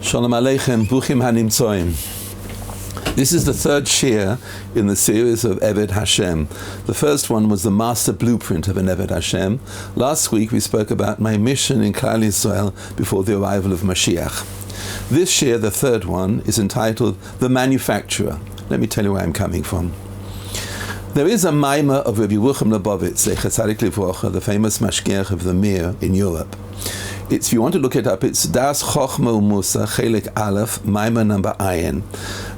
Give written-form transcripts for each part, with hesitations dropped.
Shalom Aleichem, Bruchim Hanimtzoim. This is the third shir in the series of Eved Hashem. The first one was the master blueprint of an Eved Hashem. Last week we spoke about my mission in Klal Yisrael before the arrival of Mashiach. This shir, the third one, is entitled The Manufacturer. Let me tell you where I'm coming from. There is a maimah of Rabbi Yerucham Lubavitch, Zecher Tzadik Livrocha, the famous mashgiach of the Mir in Europe. If you want to look it up, it's Das Chochma Musa Chelik Aleph, Maimah number Ayin.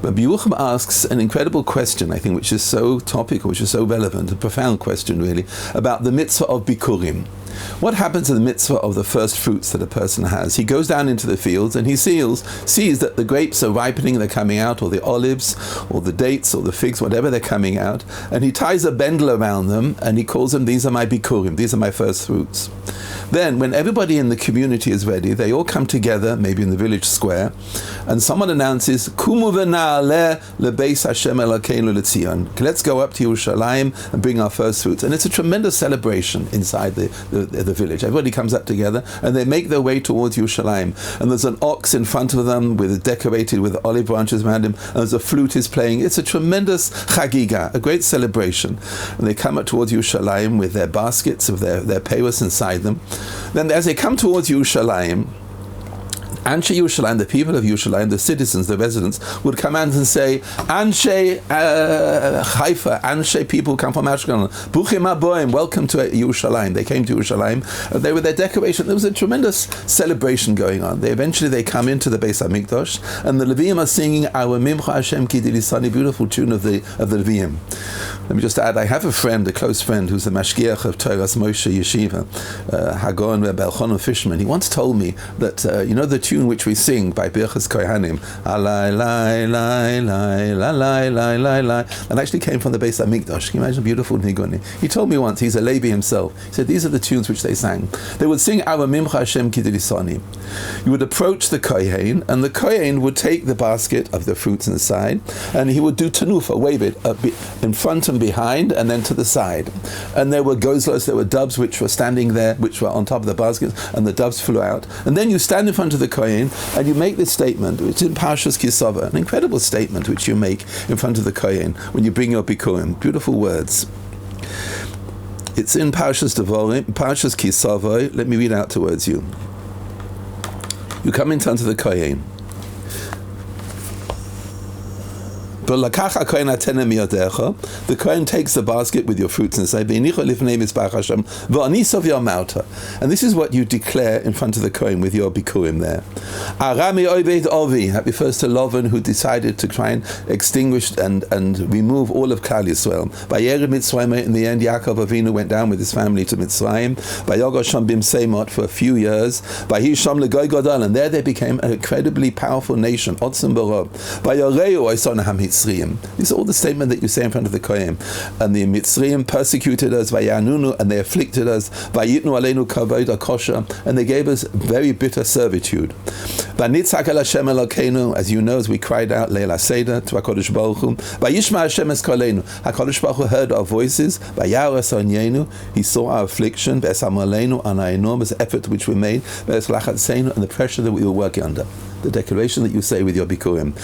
Rabbi Yerucham asks an incredible question, I think, which is so topical, which is so relevant, a profound question really, about the mitzvah of Bikurim. What happens in the mitzvah of the first fruits that a person has? He goes down into the fields and he sees that the grapes are ripening, they're coming out, or the olives, or the dates, or the figs, whatever they're coming out, and he ties a bendel around them and he calls them, these are my bikurim, these are my first fruits. Then, when everybody in the community is ready, they all come together, maybe in the village square, and someone announces, Kumu v'na'aleh lebeis Hashem Elokeinu l'Tzion. Let's go up to Yerushalayim and bring our first fruits. And it's a tremendous celebration inside the village. Everybody comes up together and they make their way towards Yerushalayim. And there's an ox in front of them decorated with olive branches around him, and there's a flute is playing. It's a tremendous chagiga, a great celebration. And they come up towards Yerushalayim with their baskets of their payos inside them. Then as they come towards Yerushalayim, Anshe Yerushalayim, the people of Yerushalayim, the citizens, the residents, would come out and say, Anshe Haifa, Anshe people come from Ashkelon, Bruchim Aboim, welcome to Yerushalayim. They came to Yerushalayim. They were their decoration. There was a tremendous celebration going on. Eventually they come into the Beis HaMikdash, and the Leviim are singing Our Mimcha Hashem Ki Dilisani, beautiful tune of the Leviim. Let me just add, I have a close friend, who's the mashgiach of Torah's Moshe Yeshiva, Hagon Rebbe Elchanan Fishman. He once told me that, you know the tune which we sing by Birchas Kohanim, Alai, lai, lai, lai, lai, lai, lai, lai, lai, and actually came from the Beis HaMikdash. Can you imagine beautiful niguni? He told me once, he's a Levi himself, he said these are the tunes which they sang. They would sing Our Mimcha Hashem Ki Dilisani. You would approach the Kohen, and the Kohen would take the basket of the fruits inside, and he would do tanufa, wave it in front and behind, and then to the side. And there were gozlos, there were doves which were standing there, which were on top of the basket, and the doves flew out. And then you stand in front of the Kohen, and you make this statement, which is in Parshas Kisava, an incredible statement which you make in front of the Kohen when you bring your bikurim. Beautiful words. It's in Parshas Devarim, Parshas Kisava. Let me read out towards you. You come in front of the Kohen. The Kohen takes the basket with your fruits and says, and this is what you declare in front of the Kohen with your bikurim there. That refers to Lavan, who decided to try and extinguish and remove all of Klal Yisrael. In the end, Yaakov Avinu went down with his family to Mitzrayim for a few years, and there they became an incredibly powerful nation. These are all the statements that you say in front of the Kohen. And the Mitzrayim persecuted us, and they afflicted us, and they gave us very bitter servitude. As you know, as we cried out Leila Seder to HaKadosh Baruch Hu, HaKadosh Baruch Hu heard our voices, he saw our affliction, and our enormous effort which we made, and the pressure that we were working under. The declaration that you say with your bikurim.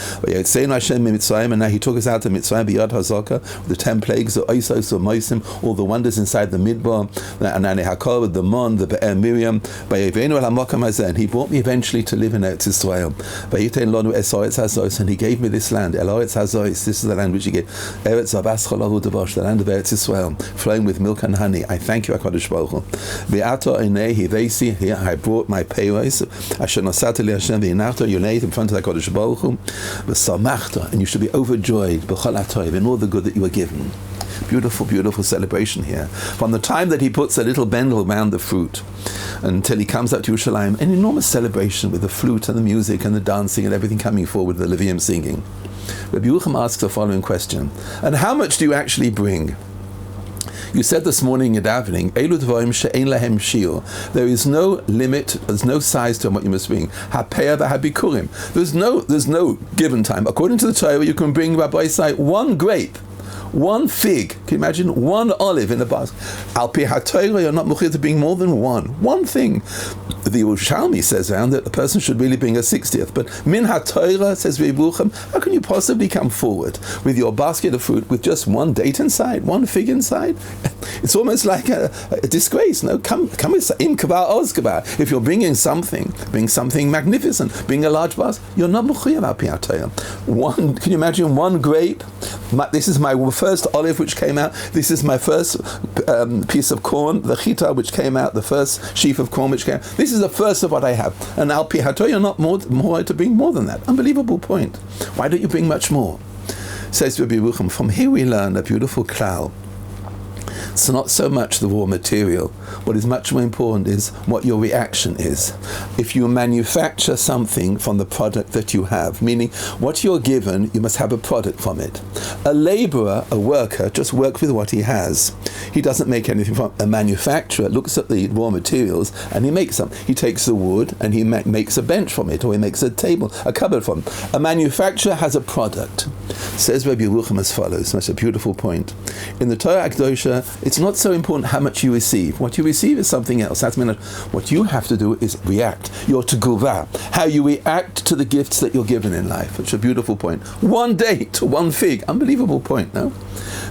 And now he took us out to Mitzrayim, Biyad Hazaka, with the 10 plagues, the Oisos, the Moisim, all the wonders inside the Midbar, and Hakol, with the Mon, the Be'er Miriam, and he brought me eventually to live in Eretz Yisrael. And he gave me this land, this is the land which he gave, the land of Eretz Yisrael, flowing with milk and honey. I thank you, HaKadosh Baruch Hu. Here I brought my payos, in front of the HaKadosh Baruch Hu, and you should be overjoyed in all the good that you were given. Beautiful, beautiful celebration here. From the time that he puts a little bendel around the fruit until he comes up to Yerushalayim, an enormous celebration with the flute and the music and the dancing and everything coming forward, the Leviim singing. Rabbi Yerucham asks the following question: and how much do you actually bring? You said this morning in davening, Elu dvarim she'ein lahem shiur. There is no limit, there's no size to what you must bring. Hapeah v'habikurim. There's no given time. According to the Torah, you can bring, Rabbi Isai, one grape One fig. Can you imagine? One olive in a basket. Al pi haTorah, you're not muchir to bring more than one. One thing. The Yerushalmi says around that the person should really bring a 60th. But min haTorah, says Rebuchem, how can you possibly come forward with your basket of fruit with just one date inside, one fig inside? It's almost like a disgrace. No, come im kabar oz kabar. If you're bringing something, bring something magnificent. Bring a large basket. You're not muchir al pi haTorah. One. Can you imagine one grape? This is my first olive which came out. This is my first piece of corn, the chita which came out, the first sheaf of corn which came out. This is the first of what I have. And al pi haTorah, you're not more to bring more than that. Unbelievable point. Why don't you bring much more? Says Rabbi Yerucham, from here we learn a beautiful klal. It's not so much the raw material. What is much more important is what your reaction is. If you manufacture something from the product that you have, meaning what you're given, you must have a product from it. A laborer, a worker, just works with what he has. He doesn't make anything from it. A manufacturer looks at the raw materials and he makes them. He takes the wood and he makes a bench from it, or he makes a table, a cupboard from it. A manufacturer has a product. Says Rabbi Yerucham as follows. That's a beautiful point. In the Torah Akdosha, it's not so important how much you receive. What you receive is something else. That's what you have to do is react. Your teguvah, how you react to the gifts that you're given in life. It's a beautiful point. One date, one fig. Unbelievable point, no?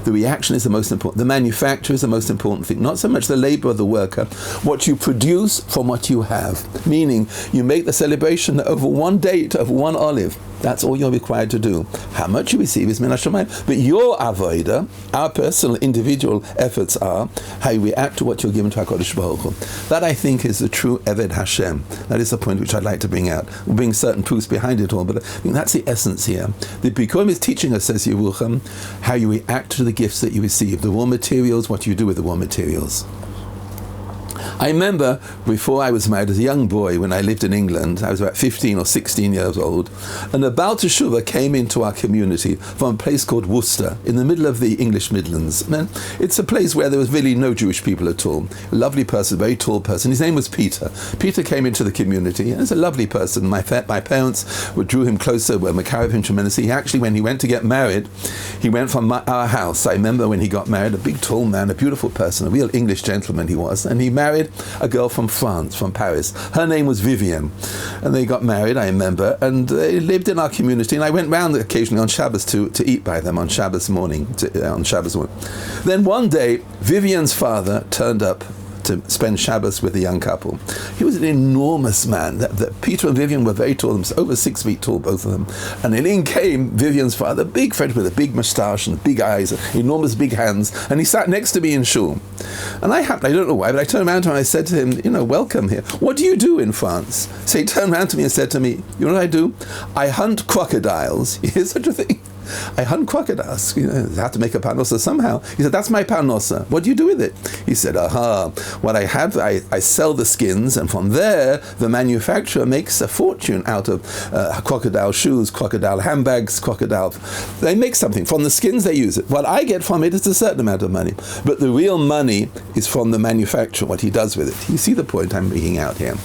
The reaction is the most important. The manufacture is the most important thing. Not so much the labor of the worker. What you produce from what you have. Meaning, you make the celebration over one date, over one olive. That's all you're required to do. How much you receive is min hashamayim. But your avodah, our personal, individual efforts are how you react to what you're given to HaKadosh Baruch Hu. That, I think, is the true Eved Hashem. That is the point which I'd like to bring out. We'll bring certain proofs behind it all, but I think that's the essence here. The Bikurim is teaching us, says Yerucham, how you react to the gifts that you receive. The raw materials, what you do with the raw materials. I remember before I was married as a young boy, when I lived in England, I was about 15 or 16 years old, and a Baal Teshuvah came into our community from a place called Worcester, in the middle of the English Midlands. Man, it's a place where there was really no Jewish people at all. A lovely person, very tall person. His name was Peter. Peter came into the community, and he's a lovely person. My parents drew him closer, were makariv him tremendously. He actually, when he went to get married, he went from our house. I remember when he got married, a big tall man, a beautiful person, a real English gentleman he was, and he married a girl from France, from Paris. Her name was Vivienne, and they got married, I remember, and they lived in our community, and I went round occasionally on Shabbos to eat by them on Shabbos morning. Then one day, Vivienne's father turned up to spend Shabbos with the young couple. He was an enormous man. That Peter and Vivian were very tall, over 6 feet tall, both of them. And then in came Vivian's father, big Fred with a big moustache and big eyes, enormous big hands, and he sat next to me in shul. And I don't know why, but I turned around to him and I said to him, welcome here. What do you do in France? So he turned around to me and said to me, you know what I do? I hunt crocodiles. Here's such a thing. I hunt crocodiles. I have to make a parnosa somehow. He said, that's my parnosa. What do you do with it? He said, what I have, I sell the skins, and from there, the manufacturer makes a fortune out of crocodile shoes, crocodile handbags, they make something. From the skins, they use it. What I get from it is a certain amount of money. But the real money is from the manufacturer, what he does with it. You see the point I'm bringing out here?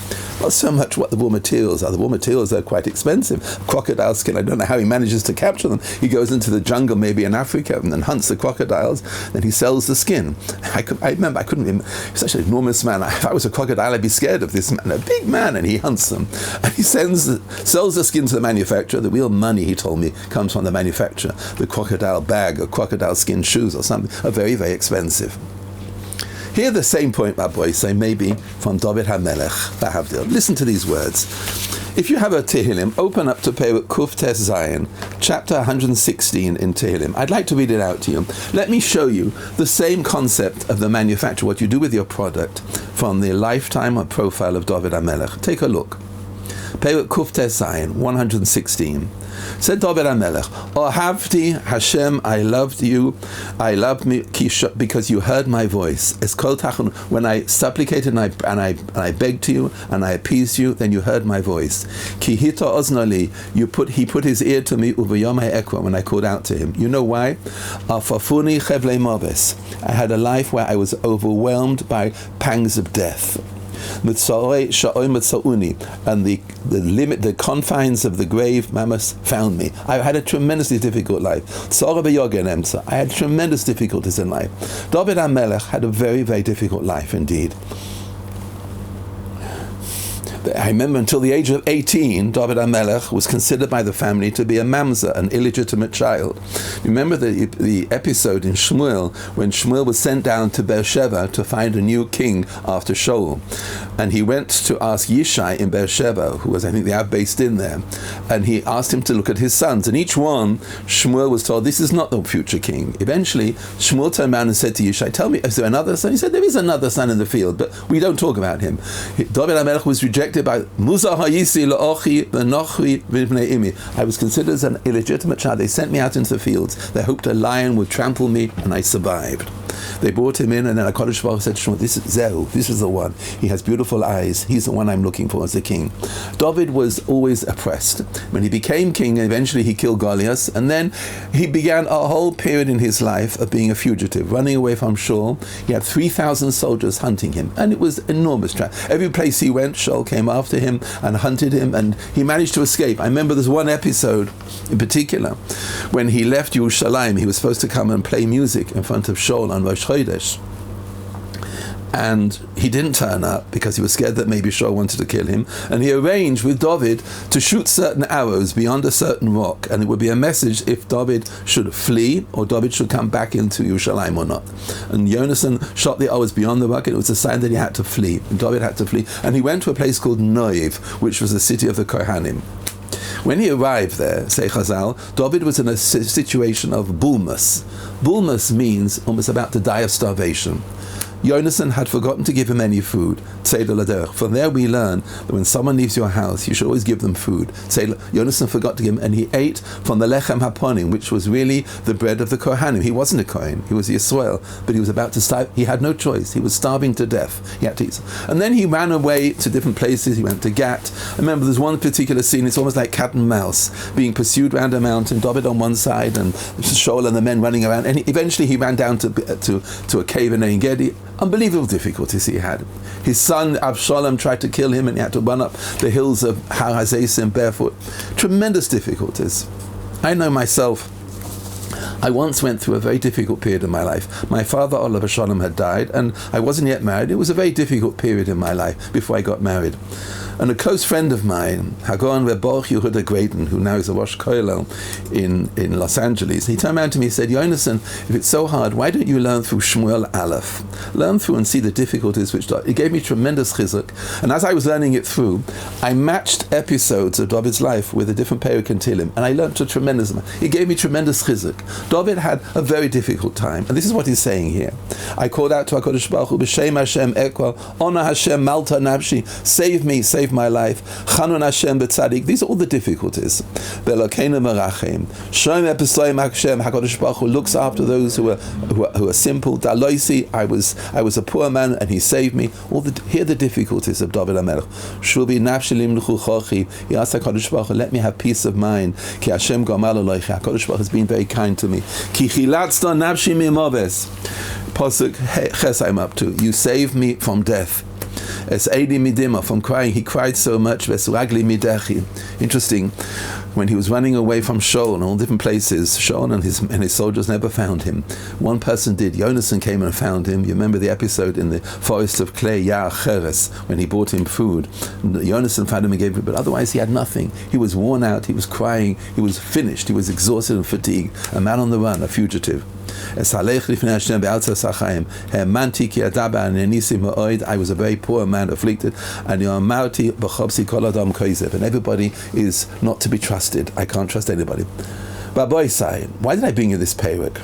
Not so much what the raw materials are. The raw materials are quite expensive. Crocodile skin, I don't know how he manages to capture them. He goes into the jungle, maybe in Africa, and then hunts the crocodiles, then he sells the skin. I remember, I couldn't even, he's such an enormous man. If I was a crocodile, I'd be scared of this man, a big man, and he hunts them. And he sells the skin to the manufacturer. The real money, he told me, comes from the manufacturer. The crocodile bag or crocodile skin shoes or something are very, very expensive. Here the same point, my boys, say maybe from David HaMelech. Listen to these words. If you have a Tehillim, open up to Perek Kuf Tes Zayin, chapter 116 in Tehillim. I'd like to read it out to you. Let me show you the same concept of the manufacture, what you do with your product, from the lifetime or profile of David HaMelech. Take a look. Perek Kuf Tes Zayin, 116. Said David HaMelech, Ohavti Hashem, I loved you, I loved me because you heard my voice. When I supplicated and I begged to you and I appeased you, then you heard my voice. Ki hita oznali, he put his ear to me uvayomai ekwa, when I called out to him. You know why? Afafuni chevle moves. I had a life where I was overwhelmed by pangs of death. and the confines of the grave, mamas, found me. I had a tremendously difficult life. I had tremendous difficulties in life. David HaMelech had a very, very difficult life indeed. I remember until the age of 18, David HaMelech was considered by the family to be a mamzer, an illegitimate child. Remember the episode in Shmuel, when Shmuel was sent down to Beersheba to find a new king after Shaul. And he went to ask Yishai in Beersheba, who was, I think, the Av based in there, and he asked him to look at his sons. And each one, Shmuel was told, this is not the future king. Eventually, Shmuel turned around and said to Yishai, tell me, is there another son? He said, there is another son in the field, but we don't talk about him. David HaMelech was rejected by Musa Hayisi La'ochi V'nochri V'bnei Imi. I was considered as an illegitimate child. They sent me out into the fields. They hoped a lion would trample me, and I survived. They brought him in, and then HaKadosh Baruch Hu said to Shmuel, this is the one. He has beautiful eyes. He's the one I'm looking for as a king. David was always oppressed. When he became king, eventually he killed Goliath, and then he began a whole period in his life of being a fugitive, running away from Shaul. He had 3,000 soldiers hunting him, and it was enormous. Every place he went, Shaul came after him and hunted him, and he managed to escape. I remember there's one episode in particular when he left Yerushalayim. He was supposed to come and play music in front of Shaul on Rosh Chodesh, and he didn't turn up because he was scared that maybe Shaul wanted to kill him, and he arranged with David to shoot certain arrows beyond a certain rock, and it would be a message if David should flee or David should come back into Yerushalayim or not. And Yonasan shot the arrows beyond the rock, and it was a sign that he had to flee. And David had to flee, and he went to a place called Noiv, which was the city of the Kohanim. When he arrived there, say Chazal, David was in a situation of bulmus. Bulmus means almost about to die of starvation. Yonasan had forgotten to give him any food. From there we learn that when someone leaves your house, you should always give them food. Yonasan forgot to give him, and he ate from the lechem haponim, which was really the bread of the Kohanim. He wasn't a Kohen, he was Yisrael, but he was about to starve. He had no choice. He was starving to death. He had to eat. And then he ran away to different places. He went to Gat. I remember there's one particular scene, it's almost like cat and mouse, being pursued around a mountain, David on one side, and Shaul and the men running around. And eventually he ran down to a cave in Ein Gedi. Unbelievable difficulties he had. His son Absalom tried to kill him, and he had to run up the hills of Har HaZeisim barefoot. Tremendous difficulties. I know myself, I once went through a very difficult period in my life. My father, Olav Shalom, had died, and I wasn't yet married. It was a very difficult period in my life before I got married. And a close friend of mine, Hagon Reboch Yehuda Graydon, who now is a Rosh Kollel in Los Angeles, he turned around to me and said, Yonasan, if it's so hard, why don't you learn through Shmuel Aleph? Learn through and see the difficulties which it gave me tremendous chizuk. And as I was learning it through, I matched episodes of David's life with a different Perek and Tehillim, and I learned a tremendous amount. It gave me tremendous chizuk. David had a very difficult time, and this is what he's saying here. I called out to HaKadosh Baruch Hu, B'Shem Hashem Ekwal, Ona Hashem Malta Nafshi, save me, save my life. Chanun Hashem B'Tzadik. These are all the difficulties. Be'Elokeinu Merachem. Shoim Episloim Hashem. HaKadosh Baruch Hu looks after those who are simple. Daloisi. I was a poor man, and He saved me. Here are the difficulties of David HaMelech. Shubi Nafshi Limluchu Chochi. He asked HaKadosh Baruch Hu, let me have peace of mind. Ki Hashem Gamal Aloicha. HaKadosh Baruch Hu has been very kind to me. Ki Chilatzta Nafshi Mimoves. Pasuk Ches I'm up to. You saved me from death. Es Eidi Midima, from crying. He cried so much. Vesragli Midechi. Interesting. When he was running away from Shaul in all different places, Shaul and his soldiers never found him. One person did. Yonasan came and found him. You remember the episode in the forest of clay, Yar Cheres, when he brought him food. Yonasan found him and gave him, but otherwise he had nothing. He was worn out. He was crying. He was finished. He was exhausted and fatigued. A man on the run, a fugitive. I was a very poor man, afflicted, and everybody is not to be trusted. I can't trust anybody. But boy, why did I bring you this Perek?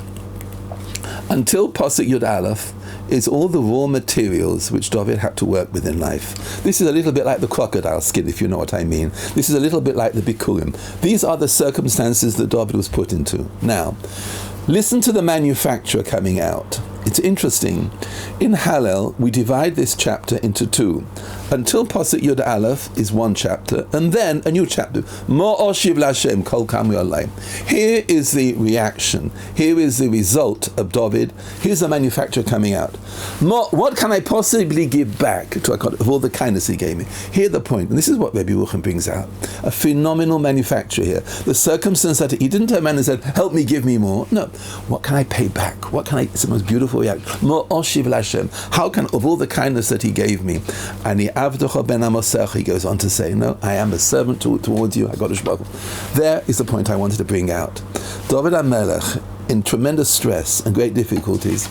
Until Pasuk Yud Aleph is all the raw materials which David had to work with in life. This is a little bit like the crocodile skin, if you know what I mean. This is a little bit like the Bikurim. These are the circumstances that David was put into. Now, listen to the manufacturer coming out. It's interesting. In Hallel, we divide this chapter into two. until Pasuk Yud Aleph is one chapter, and then a new chapter. Mo oshiv l'Hashem kol kamu alay. Here is the reaction. Here is the result of David. Here's the manufacturer coming out. What can I possibly give back to a God of all the kindness he gave me? Here's the point, and this is what Rabbi Yerucham brings out. A phenomenal manufacturer here. The circumstance that he didn't turn around and said, help me, give me more. No. What can I pay back? What can I, it's the most beautiful reaction. Mo oshiv l'Hashem. How can, of all the kindness that he gave me, and he goes on to say, no, I am a servant towards you, HaKadosh Baruch Hu. There is the point I wanted to bring out. David HaMelech, in tremendous stress and great difficulties,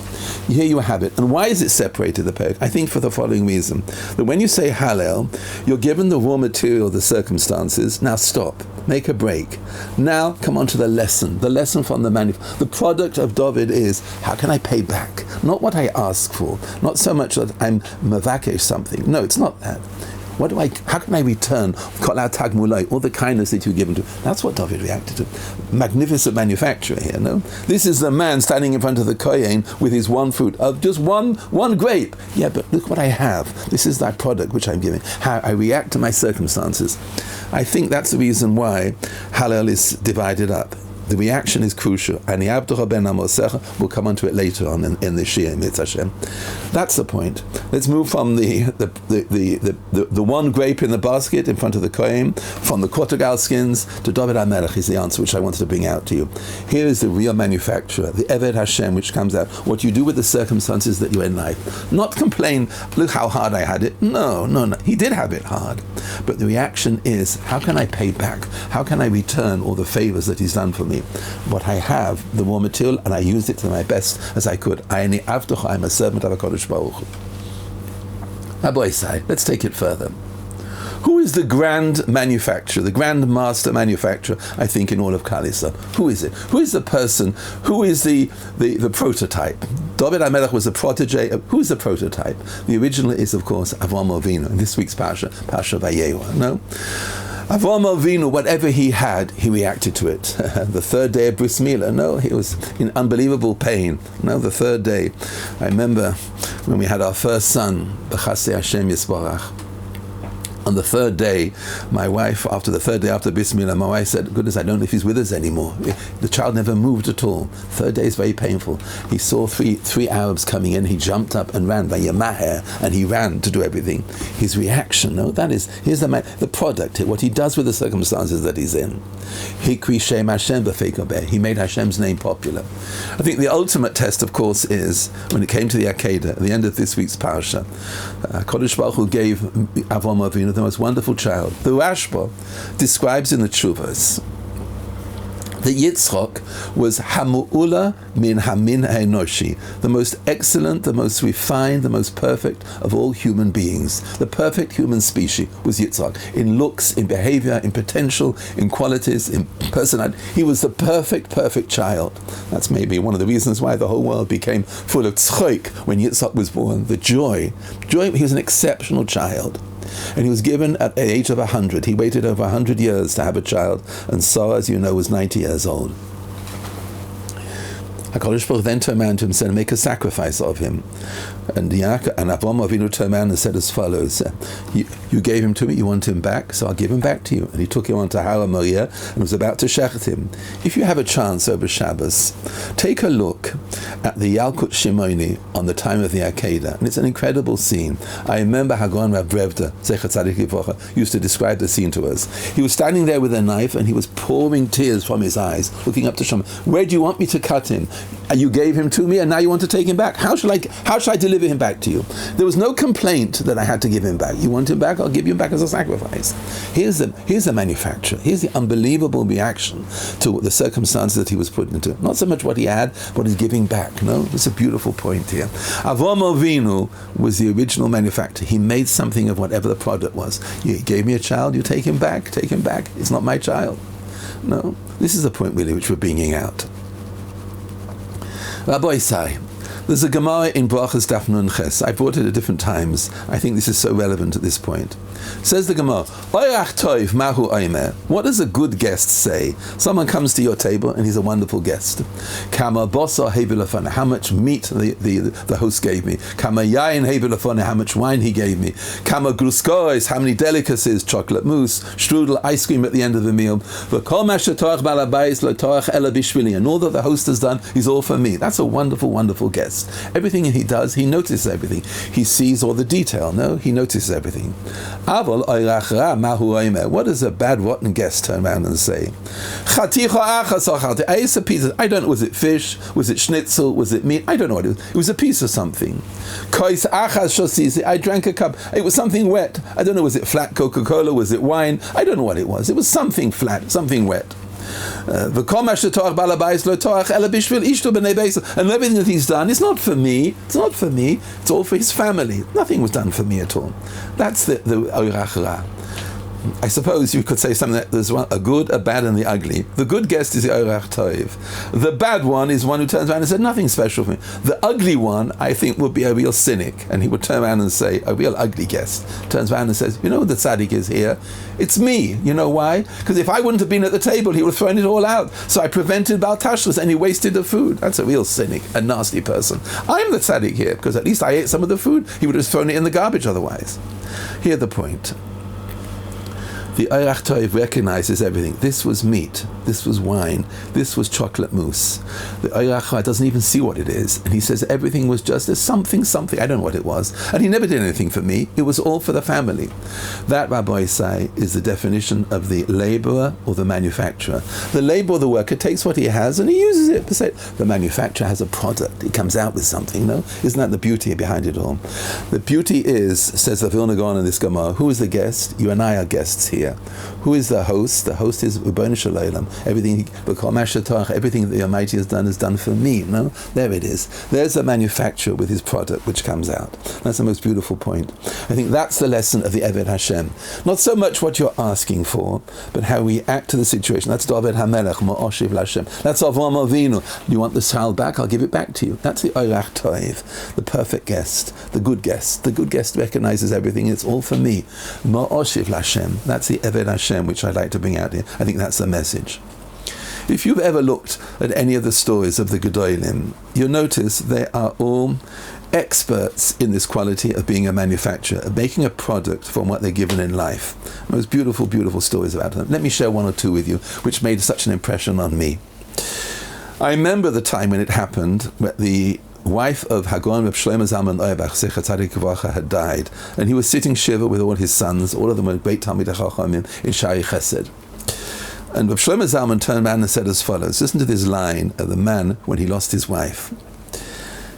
here you have it. And why is it separated, the perek? I think for the following reason. That when you say Hallel, you're given the raw material, the circumstances, now stop, make a break. Now come on to the lesson from the product of David is, how can I pay back? Not what I ask for, not so much that I'm mavakesh something. No, it's not that. How can I return all the kindness that you've given to? That's what David reacted to. Magnificent manufacturer here, no? This is the man standing in front of the kohen with his one fruit of just one grape. Yeah, but look what I have. This is that product which I'm giving. How I react to my circumstances. I think that's the reason why Hallel is divided up. The reaction is crucial, and the Abducha ben Amosecha, we'll come on to it later on in the Shir, Mitzvah Hashem. That's the point. Let's move from the one grape in the basket in front of the Kohen, from the Kotagal skins, to David HaMelech is the answer which I wanted to bring out to you. Here is the real manufacturer, the Eved Hashem, which comes out, what you do with the circumstances that you're in life. Not complain, look how hard I had it. No. He did have it hard. But the reaction is, how can I pay back? How can I return all the favors that he's done for me? What I have, the raw material, and I used it to my best as I could. I'm a servant of HaKadosh Baruch Hu. Rabbi Isai, let's take it further. Who is the grand manufacturer, the grand master manufacturer, I think, in all of Klal Yisrael? Who is it? Who is the person? Who is the prototype? David HaMelech was a protege. Who is the prototype? The original is, of course, Avraham Avinu, in this week's Parsha Vayehu, no? Avraham Avinu, whatever he had, he reacted to it. The third day of Bris Milah, no, he was in unbelievable pain. No, the third day. I remember when we had our first son, B'chasei Hashem Yisborach. On the third day, my wife, after the third day after Bris Milah, my wife said, goodness, I don't know if he's with us anymore. The child never moved at all. Third day is very painful. He saw three Arabs coming in. He jumped up and ran, and he ran to do everything. His reaction, no, that is, here's the product, what he does with the circumstances that he's in. Hikri Shem Hashem b'feikobeh. He made Hashem's name popular. I think the ultimate test, of course, is when it came to the Akedah, at the end of this week's Parsha, Kodesh Baruch Hu gave Avraham Avinu the most wonderful child. The Rashba describes in the Tshuvas that Yitzchok was Hamu'ula min Hamin Hainoshi, the most excellent, the most refined, the most perfect of all human beings. The perfect human species was Yitzchok. In looks, in behavior, in potential, in qualities, in personality. He was the perfect child. That's maybe one of the reasons why the whole world became full of tzchoik when Yitzchok was born. The joy. He was an exceptional child. And he was given at the age of 100. He waited over 100 years to have a child, and Sarah, as you know, was 90 years old. HaKadosh Baruch Hu then turned around to him and said, make a sacrifice of him. And Avraham Avinu turned around and said as follows, you gave him to me, you want him back, so I'll give him back to you. And he took him on to Har Moriah and was about to shechet him. If you have a chance over Shabbos, take a look at the Yalkut Shimoni on the time of the Akedah, and it's an incredible scene. I remember Hagon Rav Brevda, Zecher Tzadik Livrocha, used to describe the scene to us. He was standing there with a knife and he was pouring tears from his eyes, looking up to Shema. Where do you want me to cut him? You gave him to me and now you want to take him back. How shall I deliver him back to you? There was no complaint that I had to give him back. You want him back? I'll give you him back as a sacrifice. Here's the manufacturer. Here's the unbelievable reaction to the circumstances that he was put into. Not so much what he had, but he's giving back. No, it's a beautiful point here. Avraham Avinu was the original manufacturer. He made something of whatever the product was. You gave me a child, you take him back. It's not my child. No, this is the point really which we're bringing out. Rabbi Isai, There's a Gemara in Brachas Daf Nun Ches. I brought it at different times. I think this is so relevant at this point. Says the Gemara, Oyrach Toiv Mahu Oimer. What does a good guest say? Someone comes to your table and he's a wonderful guest. Kama bosa hebilafana. How much meat the host gave me. Kama yain hebilafana. How much wine he gave me. Kama gruskois. How many delicacies? Chocolate mousse, strudel, ice cream at the end of the meal. V'kol mashatorach balabais lotorach ela bishvili. And all that the host has done is all for me. That's a wonderful, wonderful guest. Everything he does, he notices everything. He sees all the detail. No, he notices everything. What does a bad, rotten guest turn around and say? I ate a piece of, I don't know, was it fish? Was it schnitzel? Was it meat? I don't know what it was. It was a piece of something. I drank a cup. It was something wet. I don't know, was it flat Coca-Cola? Was it wine? I don't know what it was. It was something flat, something wet. And everything that he's done is not for me. It's not for me. It's all for his family. Nothing was done for me at all. That's the Oyrach Ra. I suppose you could say something that there's a good, a bad, and the ugly. The good guest is the Oyrach Toiv. The bad one is one who turns around and said nothing special for me. The ugly one, I think, would be a real cynic, and he would turn around and say, a real ugly guest turns around and says, you know, the tzaddik is here. It's me. You know why? Because if I wouldn't have been at the table, he would have thrown it all out. So I prevented Bal Tashlis, and he wasted the food. That's a real cynic, a nasty person. I'm the tzaddik here, because at least I ate some of the food. He would have thrown it in the garbage otherwise. Here's the point. The Oyrach Toiv recognizes everything. This was meat, this was wine, this was chocolate mousse. The Oyrach Ra doesn't even see what it is, and he says everything was just a something, I don't know what it was, and he never did anything for me. It was all for the family. That, Rabbi say, is the definition of the laborer or the manufacturer. The laborer, the worker, takes what he has and he uses it. The manufacturer has a product. He comes out with something, no? Isn't that the beauty behind it all? The beauty is, says the Vilna Gaon in this Gemara, who is the guest? You and I are guests here. Who is the host? The host is Ribono Shel Olam. Everything that the Almighty has done for me. No, there it is. There's the manufacturer with his product which comes out. That's the most beautiful point. I think that's the lesson of the Eved Hashem. Not so much what you're asking for, but how we act to the situation. That's David HaMelech, Ma'oshiv Lashem. That's Avraham Avinu. You want the child back? I'll give it back to you. That's the Oyrach Toiv, the perfect guest, the good guest. The good guest recognizes everything. It's all for me. Ma'oshiv Lashem. That's the Eved Hashem, which I'd like to bring out here. I think that's the message. If you've ever looked at any of the stories of the Gedolim, you'll notice they are all experts in this quality of being a manufacturer, of making a product from what they're given in life. Most beautiful, beautiful stories about them. Let me share one or two with you, which made such an impression on me. I remember the time when it happened, where the wife of Hagon Reb Shlomo Zalman Auerbach, Zecher Tzadik Livracha, had died, and he was sitting shiva with all his sons. All of them were great Talmidei Chachamim in Shari Chesed. And Reb Shlomo Zalman turned around and said as follows. Listen to this line of the man when he lost his wife.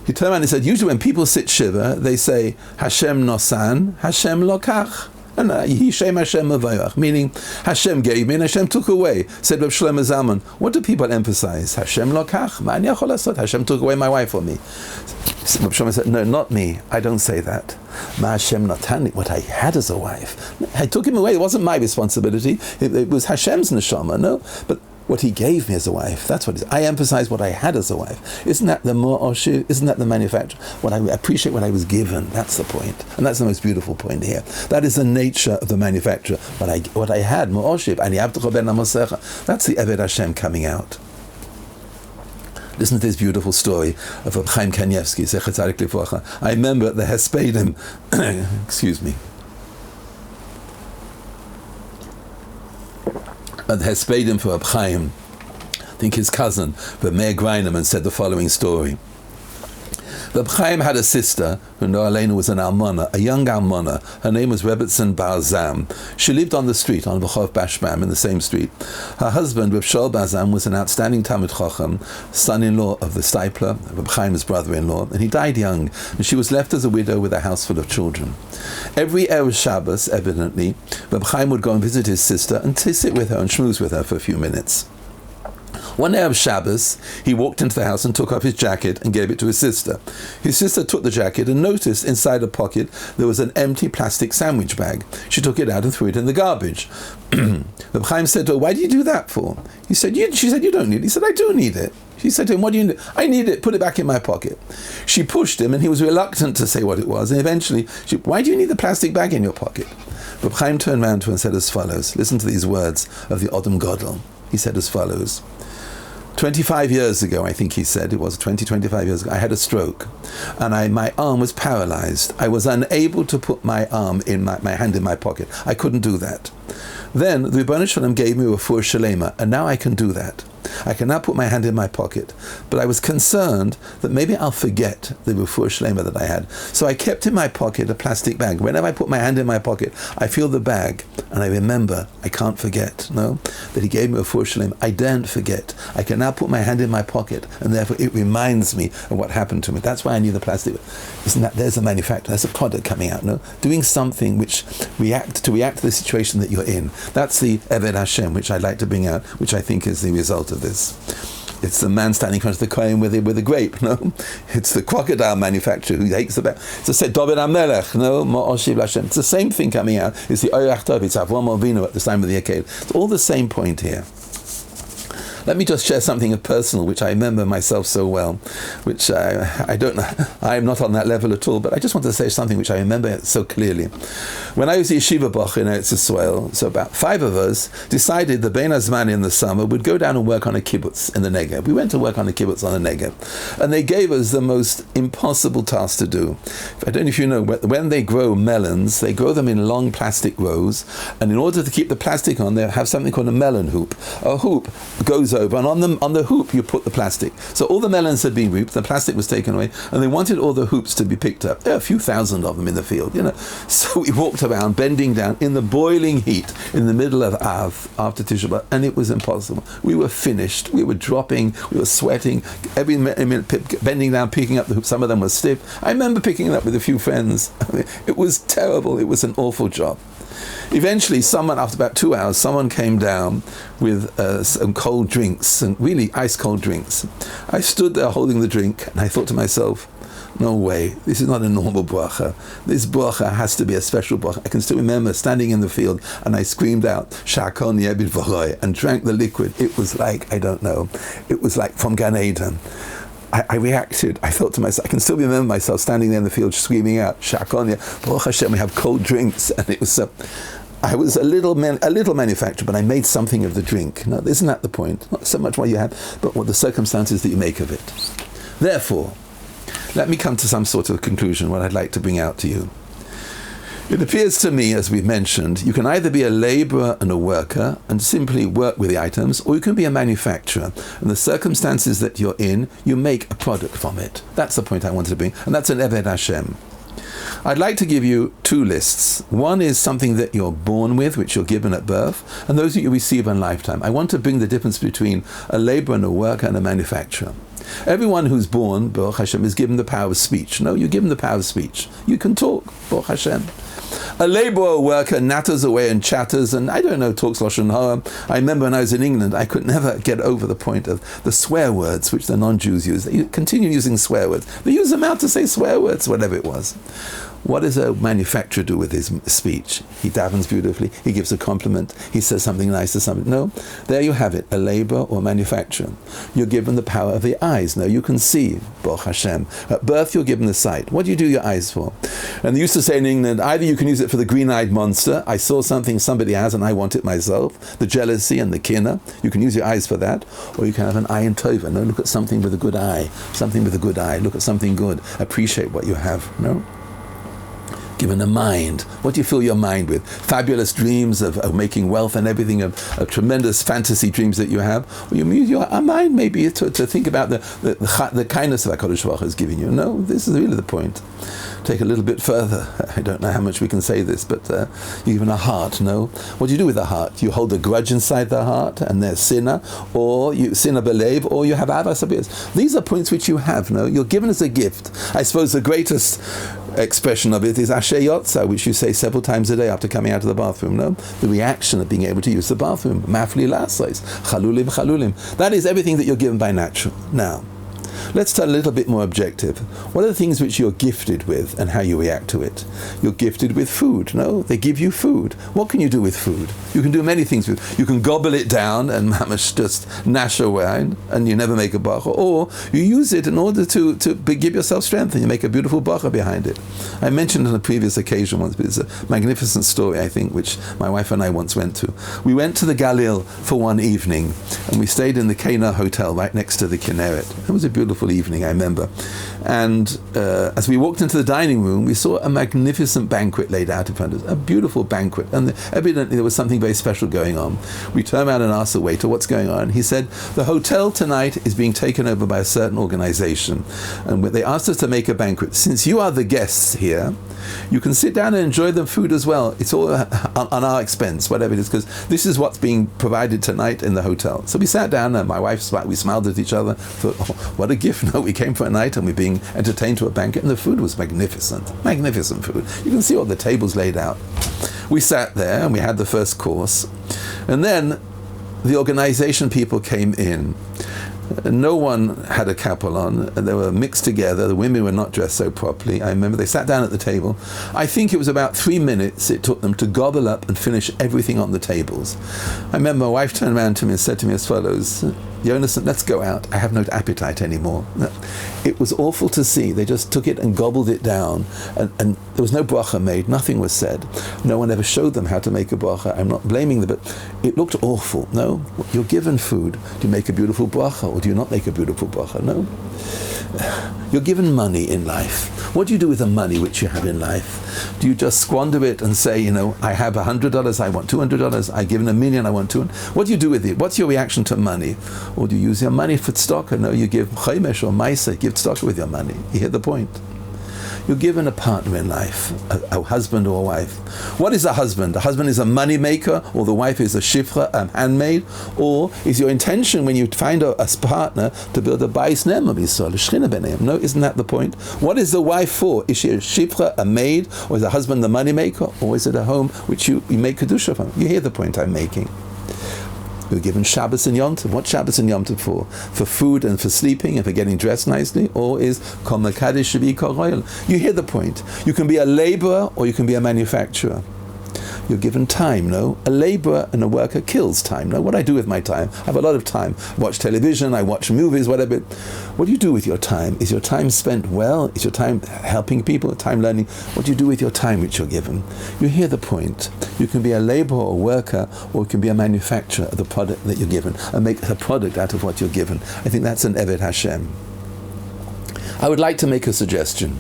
He turned around and said, usually when people sit shiva, they say, Hashem nosan, Hashem lokach. And Hashem Mavayach, meaning Hashem gave me and Hashem took away. Said Reb Shlomo Zalman, what do people emphasize? Hashem lokach, ma ani yachol lasot? Hashem took away my wife for me. Reb Shlomo said, no, not me. I don't say that. Ma Hashem natani, what I had as a wife. I took him away. It wasn't my responsibility. It was Hashem's neshama, no? But what he gave me as a wife, that's what it is. I emphasize what I had as a wife. Isn't that the Mo'oshiv? Isn't that the manufacture? What I appreciate what I was given. That's the point. And that's the most beautiful point here. That is the nature of the manufacturer. What I had, Mo'oshiv, Ani Abducha Ben Amosecha. That's the Eved Hashem coming out. Listen to this beautiful story of Reb Chaim Kanievsky, Zecher Tzadik Livracha. I remember the Hespedim, excuse me, but the Hespedim for Reb Chaim, I think his cousin, Reb Meir Greineman, said the following story. Reb Chaim had a sister who, no Aleinu, was an almana, a young almana. Her name was Rebbetzin Bar Zam. She lived on the street, on Rehov Bashbam, in the same street. Her husband, Reb Shaul Bar Zam, was an outstanding Talmid Chacham, son-in-law of the Stipler, Reb Chaim's brother-in-law, and he died young, and she was left as a widow with a house full of children. Every Erev Shabbos, evidently, Reb Chaim would go and visit his sister and sit with her and schmooze with her for a few minutes. One day of Shabbos, he walked into the house and took off his jacket and gave it to his sister. His sister took the jacket and noticed inside a pocket there was an empty plastic sandwich bag. She took it out and threw it in the garbage. The Chaim said to her, "Why do you do that for?" She said, "You don't need it." He said, "I do need it." She said to him, "What do you need?" "I need it, put it back in my pocket." She pushed him and he was reluctant to say what it was. And eventually, "Why do you need the plastic bag in your pocket?" But Chaim turned around to her and said as follows. Listen to these words of the Odom Godel. He said as follows. 25 years ago, I think he said, it was 25 years ago, I had a stroke and my arm was paralyzed. I was unable to put my arm in my hand in my pocket. I couldn't do that. Then the Rebbeinu Shalom gave me a refuah shalema, and now I can do that. I can now put my hand in my pocket. But I was concerned that maybe I'll forget the refuah shalema that I had. So I kept in my pocket a plastic bag. Whenever I put my hand in my pocket, I feel the bag, and I remember, I can't forget, that he gave me a refuah shalema. I daren't forget. I can now put my hand in my pocket, and therefore it reminds me of what happened to me. That's why I need the plastic. Isn't that, there's a manufacturer, there's a product coming out, doing something which react to the situation that you're in. That's the Eved Hashem, which I'd like to bring out, which I think is the result of this. It's the man standing in front of the kohen with a grape, It's the crocodile manufacturer who takes the back. It's the said David HaMelech, Ma'oshiv Lashem. It's the same thing coming out. It's the Orach Tov, it's Avraham Avinu at the time of the Aked. It's all the same point here. Let me just share something personal, which I remember myself so well, which I don't know, I'm not on that level at all, but I just want to say something which I remember so clearly. When I was the yeshiva bach in Eretz Yisrael, so about 5 of us decided the Bein Hazman in the summer would go down and work on a kibbutz in the Negev. We went to work on a kibbutz on the Negev, and they gave us the most impossible task to do. I don't know if you know, when they grow melons, they grow them in long plastic rows, and in order to keep the plastic on, they have something called a melon hoop. A hoop goes over, and on the hoop you put the plastic. So all the melons had been reaped, the plastic was taken away, and they wanted all the hoops to be picked up. There are a few thousand of them in the field, So we walked around, bending down in the boiling heat in the middle of Av after Tisha B'Av, and it was impossible. We were finished. We were dropping. We were sweating. Every minute, bending down, picking up the hoops. Some of them were stiff. I remember picking it up with a few friends. It was terrible. It was an awful job. Eventually, after about 2 hours, someone came down with some cold drinks, and really ice cold drinks. I stood there holding the drink, and I thought to myself, no way, this is not a normal bracha. This bracha has to be a special bracha. I can still remember standing in the field, and I screamed out, Shakon Yebid V'Roy, and drank the liquid. It was like, I don't know, it was like from Gan Eden. I reacted. I thought to myself, I can still remember myself standing there in the field screaming out, Shakonia, Baruch Hashem, we have cold drinks. And it was, I was a little manufacturer, but I made something of the drink. No, isn't that the point? Not so much what you had, but what the circumstances that you make of it. Therefore, let me come to some sort of conclusion, what I'd like to bring out to you. It appears to me, as we've mentioned, you can either be a laborer and a worker and simply work with the items, or you can be a manufacturer. And the circumstances that you're in, you make a product from it. That's the point I wanted to bring, and that's an Eved Hashem. I'd like to give you 2 lists. One is something that you're born with, which you're given at birth, and those that you receive in lifetime. I want to bring the difference between a laborer and a worker and a manufacturer. Everyone who's born, Baruch Hashem, is given the power of speech. No, you're given the power of speech. You can talk, Baruch Hashem. A laborer worker natters away and chatters and, I don't know, talks Lashon Hara. I remember when I was in England, I could never get over the point of the swear words which the non-Jews use. They continue using swear words. They use them out to say swear words, whatever it was. What does a manufacturer do with his speech? He davens beautifully, he gives a compliment, he says something nice to somebody. No, there you have it, a laborer or manufacturer. You're given the power of the eyes. Now you can see, Baruch Hashem. At birth you're given the sight. What do you do your eyes for? And they used to say in England, either you can use it for the green-eyed monster, I saw something somebody has and I want it myself, the jealousy and the kinna, you can use your eyes for that, or you can have an eye in tova. No, look at something with a good eye, look at something good, appreciate what you have, no? Given a mind. What do you fill your mind with? Fabulous dreams of making wealth and everything, of tremendous fantasy dreams that you have? Or you use your mind maybe to think about the kindness of HaKadosh Baruch Hu has given you. No, this is really the point. Take a little bit further. I don't know how much we can say this, but you're given a heart, no? What do you do with the heart? You hold a grudge inside the heart, and there's sinner, or you sinner believe, or you have avas abiyas. These are points which you have, no? You're given as a gift. I suppose the greatest expression of it is Asher Yotza, which you say several times a day after coming out of the bathroom. No, the reaction of being able to use the bathroom. Mafli lasais, chalulim chalulim. That is everything that you're given by natural. Now, let's turn a little bit more objective. What are the things which you're gifted with and how you react to it? You're gifted with food. No, they give you food. What can you do with food? You can do many things with it. You can gobble it down and mamash just nash away and you never make a bracha. Or you use it in order to give yourself strength and you make a beautiful bracha behind it. I mentioned on a previous occasion once, but it's a magnificent story, I think, which my wife and I once went to. We went to the Galil for one evening and we stayed in the Kena Hotel right next to the Kinneret. It was a beautiful evening, I remember. And as we walked into the dining room, we saw a magnificent banquet laid out in front of us, a beautiful banquet. And evidently there was something very special going on. We turned around and asked the waiter, what's going on? He said, the hotel tonight is being taken over by a certain organization. And they asked us to make a banquet. Since you are the guests here, you can sit down and enjoy the food as well. It's all on our expense, whatever it is, because this is what's being provided tonight in the hotel. So we sat down and my wife, we smiled at each other, thought, oh, what a gift. No, we came for a night and we're being entertained to a banquet and the food was magnificent. Magnificent food. You can see all the tables laid out. We sat there and we had the first course. And then the organization people came in. No one had a kapel on. They were mixed together. The women were not dressed so properly. I remember they sat down at the table. I think it was about 3 minutes it took them to gobble up and finish everything on the tables. I remember my wife turned around to me and said to me as follows, Jonas, let's go out. I have no appetite anymore. It was awful to see. They just took it and gobbled it down. And there was no bracha made. Nothing was said. No one ever showed them how to make a bracha. I'm not blaming them, but it looked awful. No, you're given food. Do you make a beautiful bracha or do you not make a beautiful bracha? No. You're given money in life. What do you do with the money which you have in life? Do you just squander it and say, I have $100, I want $200, I've given $1 million, I want $200? What do you do with it? What's your reaction to money? Or do you use your money for tzedakah? No, you give chaymesh or maisa, give tzedakah with your money. You hear the point? You're given a partner in life, a husband or a wife. What is a husband? A husband is a money maker, or the wife is a shifra, a handmaid, or is your intention when you find a partner to build a bais ne'em of Yisrael, a shchina b'neim? No, isn't that the point? What is the wife for? Is she a shifra, a maid, or is the husband the money maker, or is it a home which you make kedusha from? You hear the point I'm making. You're given Shabbos and Yom Tov. What's Shabbos and Yom Tov for? For food and for sleeping and for getting dressed nicely? Or is Kol Mekadesh Shavi Kol Royal? You hear the point. You can be a laborer or you can be a manufacturer. You're given time, no? A laborer and a worker kills time, no? What do I do with my time? I have a lot of time. I watch television, I watch movies, whatever. What do you do with your time? Is your time spent well? Is your time helping people? Time learning? What do you do with your time which you're given? You hear the point. You can be a laborer or worker, or you can be a manufacturer of the product that you're given and make a product out of what you're given. I think that's an Eved Hashem. I would like to make a suggestion.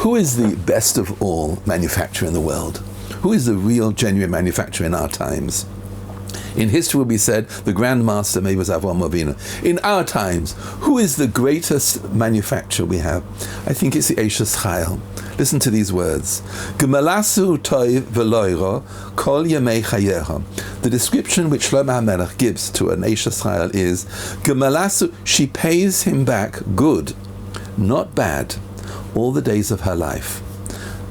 Who is the best of all manufacturer in the world? Who is the real, genuine manufacturer in our times? In history will be said, the Grand Master maybe was Avraham Avinu. In our times, who is the greatest manufacturer we have? I think it's the Eishes Chayil. Listen to these words. Gemalasu toiv veloiro kol yemei chayecha. The description which Shlomo HaMelech gives to an Eishes Chayil is, Gemalasu, she pays him back good, not bad, all the days of her life.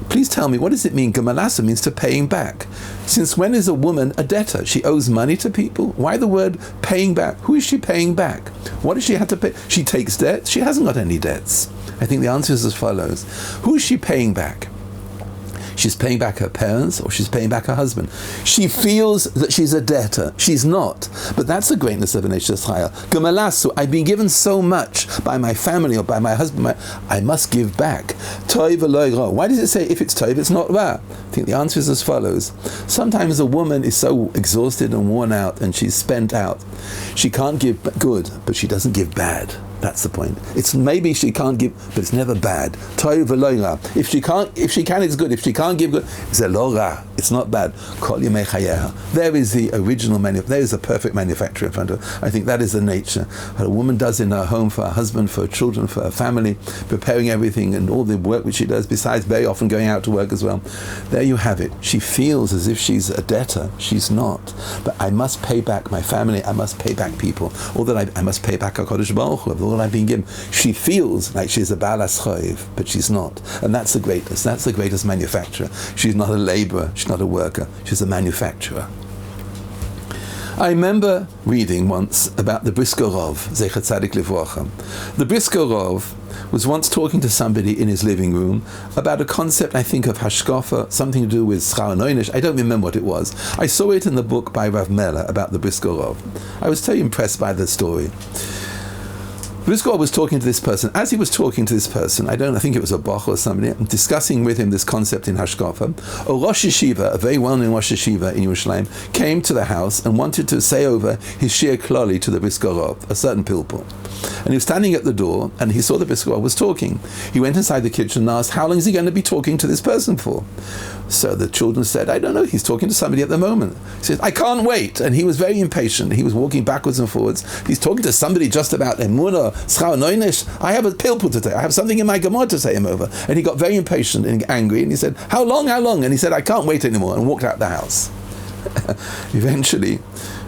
Please tell me, what does it mean? Gemalasa means to paying back. Since when is a woman a debtor? She owes money to people? Why the word paying back? Who is she paying back? What does she have to pay? She takes debts? She hasn't got any debts. I think the answer is as follows. Who is she paying back? She's paying back her parents, or she's paying back her husband. She feels that she's a debtor. She's not. But that's the greatness of an Eishes Chayil. Gemalasu, I've been given so much by my family or by my husband. I must give back. Toiv v'lo ra. Why does it say if it's toiv, it's not ra? I think the answer is as follows. Sometimes a woman is so exhausted and worn out and she's spent out. She can't give good, but she doesn't give bad. That's the point. It's maybe she can't give, but it's never bad. Toiv v'lo ra. If she can, it's good. If she can't give good, it's a lo ra. It's not bad. Kol yemei chayeha. There is the original there is the perfect manufacturer in front of her. I think that is the nature. What a woman does in her home for her husband, for her children, for her family, preparing everything and all the work which she does, besides very often going out to work as well. There you have it. She feels as if she's a debtor. She's not. But I must pay back my family. I must pay back people. All that I must pay back HaKadosh Baruch Hu of all I've been given. She feels like she's a Baal HaSchoiv, but she's not. And that's the greatest. That's the greatest manufacturer. She's not a laborer. She's not a worker. She's a manufacturer. I remember reading once about the Brisker Rov, Zecher Tzadik Livrocha. The Brisker Rov was once talking to somebody in his living room about a concept, I think, of hashkafa, something to do with schar noinish. I don't remember what it was. I saw it in the book by Rav Meller about the Brisker Rov. I was very impressed by the story. Brisker was talking to this person. As he was talking to this person, I think it was a Bach or somebody, discussing with him this concept in Hashkafa, a Rosh Yeshiva, a very well-known Rosh Yeshiva in Yerushalayim, came to the house and wanted to say over his Shir Klali to the Brisker Rov, a certain pilpul. And he was standing at the door, and he saw the Brisker Rov was talking. He went inside the kitchen and asked, how long is he going to be talking to this person for? So the children said, I don't know, he's talking to somebody at the moment. He said, I can't wait. And he was very impatient. He was walking backwards and forwards. He's talking to somebody just about Emunah, Schar Noinish. I have a pilpul to say. I have something in my Gemara to say him over. And he got very impatient and angry, and he said, how long? And he said, I can't wait anymore, and walked out the house. Eventually,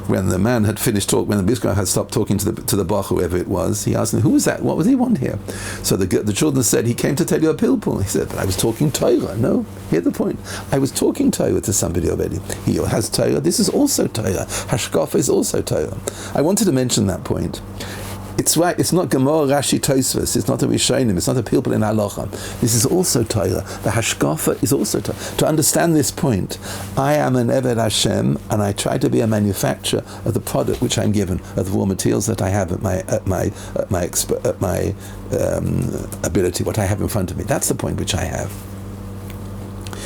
when the man had finished talking, when the Brisker had stopped talking to the Bach, whoever it was, he asked him, who was that? What was he want here? So the children said, he came to tell you a pilpul. He said, but I was talking Torah. No, here's the point. I was talking Torah to somebody already. He has Torah. This is also Torah. Hashkafa is also Torah. I wanted to mention that point. It's right, it's not Gemara, Rashi, Tosfos, it's not a Rishonim, it's not a pilpul in Halacha. This is also Torah. The Hashkafa is also Torah. To understand this point, I am an Eved Hashem, and I try to be a manufacturer of the product which I'm given, of the raw materials that I have at my ability, what I have in front of me. That's the point which I have.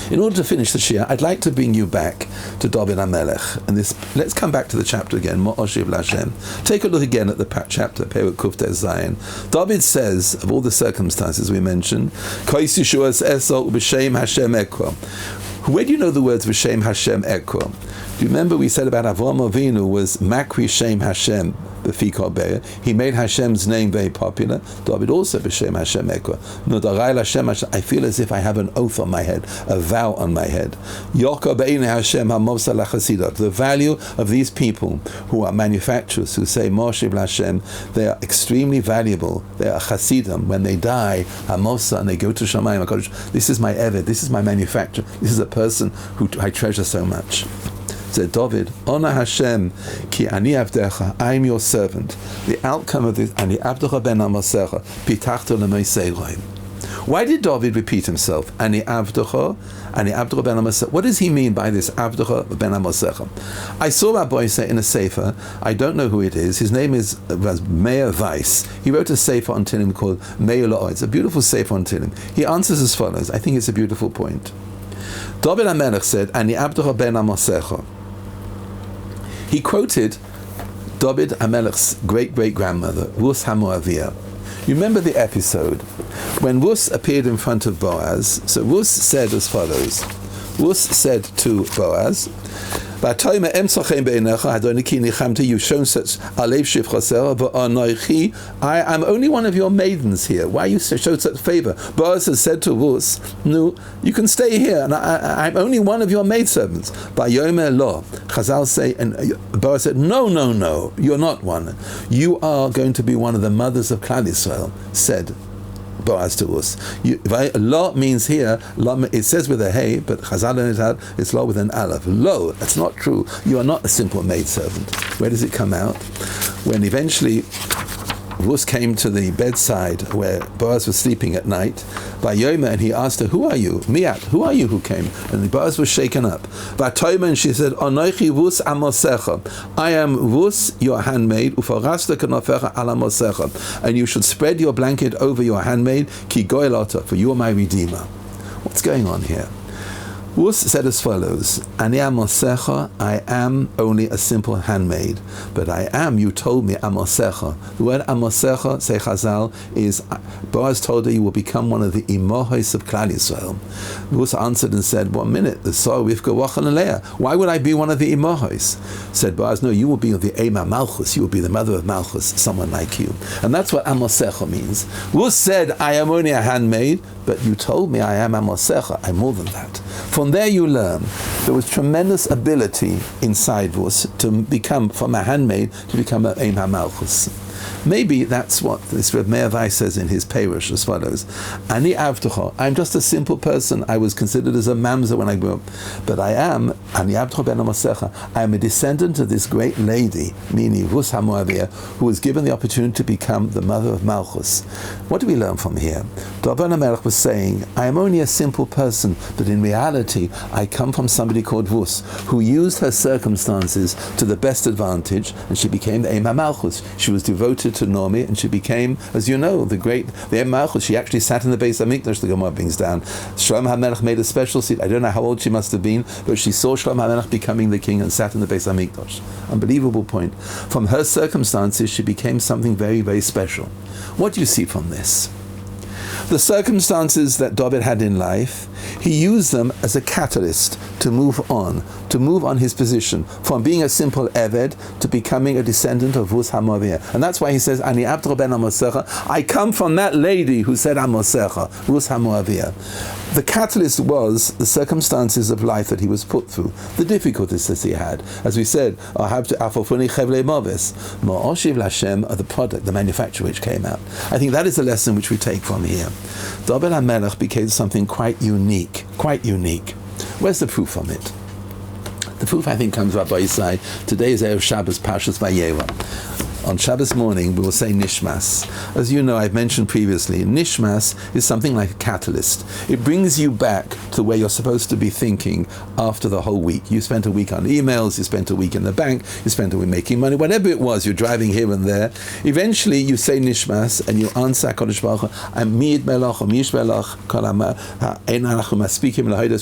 In order to finish the Shia, I'd like to bring you back to David HaMelech. And let's come back to the chapter again, Mo'oshiv L'Hashem. Take a look again at the chapter, Perek Kuf Tes Zayin. David says, of all the circumstances we mentioned, Kois Yeshuas Esol B'Shem Hashem Ekro. Where do you know the words B'Shem Hashem Ekro? Do you remember we said about Avraham Avinu was Makri Shem Hashem, B'Fikor Be'er. He made Hashem's name very popular. David also B'Shem Hashem Ekra. Nodarai L'Hashem Hashem. I feel as if I have an oath on my head, a vow on my head. Yorka Be'inei Hashem HaMovsa L'Chasidot. The value of these people who are manufacturers, who say Moshiv L'Hashem, they are extremely valuable. They are Chasidim. When they die, HaMovsa, and they go to Shamayim, this is my Eved, this is my manufacturer, this is a person who I treasure so much. Said David, Ona Hashem, ki ani avdecha, I am your servant. The outcome of this, ani avdecha ben amasecha, pitachto lemeiseiroim. Why did David repeat himself? Ani avdecha ben amasecha. What does he mean by this avdecha ben amasecha? I saw Rabbi say in a sefer, I don't know who it is, his name was Meir Weiss. He wrote a sefer on Tilim called Meir La'o. It's a beautiful sefer on Tilim. He answers as follows. I think it's a beautiful point. David HaMelech said, Ani avdecha ben amasecha. He quoted David HaMelech's great-great-grandmother, Rus HaMoaviyah. You remember the episode when Rus appeared in front of Boaz. So Rus said as follows. Rus said to Boaz, you've shown such alev shivchaser, I am only one of your maidens here. Why you show such favor? Boaz has said to Rus, no, you can stay here, and I'm only one of your maidservants. Yomer lo. Chazal say, and Boaz said, no, you're not one. You are going to be one of the mothers of Klal Yisrael, said Boaz to us. Lo means here, it says with a hey, but Chazal learned it out, it's lo with an aleph. Lo, that's not true. You are not a simple maidservant. Where does it come out? When eventually Rus came to the bedside where Boaz was sleeping at night, by Yoma, and he asked her, who are you? Miat, who are you who came? And Boaz was shaken up. Vatoyma, and she said, Anoichi Rus amosecha. I am Rus, your handmaid, ufarasta kanofecha ala mosecha. And you should spread your blanket over your handmaid, ki goylota, for you are my redeemer. What's going on here? Wus said as follows, Ani amosecha, I am only a simple handmaid, but I am, you told me, amosecha. The word amosecha, say Chazal, is, Boaz told her you will become one of the imohos of Klal Yisrael. Wus answered and said, 1 minute, the Sar Rivka Wachan Leah. Why would I be one of the imohos? Said Boaz, no, you will be the Ema Malchus, you will be the mother of Malchus, someone like you. And that's what amosecha means. Wus said, I am only a handmaid, but you told me I am amosecha, I'm more than that. From there you learn there was tremendous ability inside Vus to become, from a handmaid, to become an Eim HaMalchus. Maybe that's what this Reb Meir Weiss says in his Perush as follows. Ani avtocha, I'm just a simple person. I was considered as a mamzer when I grew up. But I am, Ani avtocha ben Amasecha, I am a descendant of this great lady, meaning Vus HaMoaviyah, who was given the opportunity to become the mother of Malchus. What do we learn from here? David HaMelech was saying, I am only a simple person, but in reality, I come from somebody called Vus, who used her circumstances to the best advantage, and she became the Eim HaMalchus. She was devoted to Nomi, and she became, as you know, the Eim Malchus. She actually sat in the Beis HaMikdash, the Gemara brings down. Shlomo HaMelech made a special seat. I don't know how old she must have been, but she saw Shlomo HaMelech becoming the king and sat in the Beis HaMikdash. Unbelievable point. From her circumstances, she became something very, very special. What do you see from this? The circumstances that David had in life, he used them as a catalyst to move on his position from being a simple Eved to becoming a descendant of Vus HaMoaviyah. And that's why he says, Ani Abdro ben Amosecha, I come from that lady who said Amosecha, Vus HaMoaviyah. The catalyst was the circumstances of life that he was put through, the difficulties that he had. As we said, Afofuni Chevle Moves, Ma'oshiv Lashem are the product, the manufacture which came out. I think that is the lesson which we take from here. David HaMelech became something quite unique. Where's the proof from it? The proof, I think, comes from Rabbi Yisai. Today is Erev Shabbos, Parshas Vayera. On Shabbos morning, we will say Nishmas. As you know, I've mentioned previously, Nishmas is something like a catalyst. It brings you back to where you're supposed to be thinking after the whole week. You spent a week on emails, you spent a week in the bank, you spent a week making money, whatever it was, you're driving here and there. Eventually, you say Nishmas, and you answer HaKadosh Baruch Hu, I'm Miyid Melach, or Mish Melach,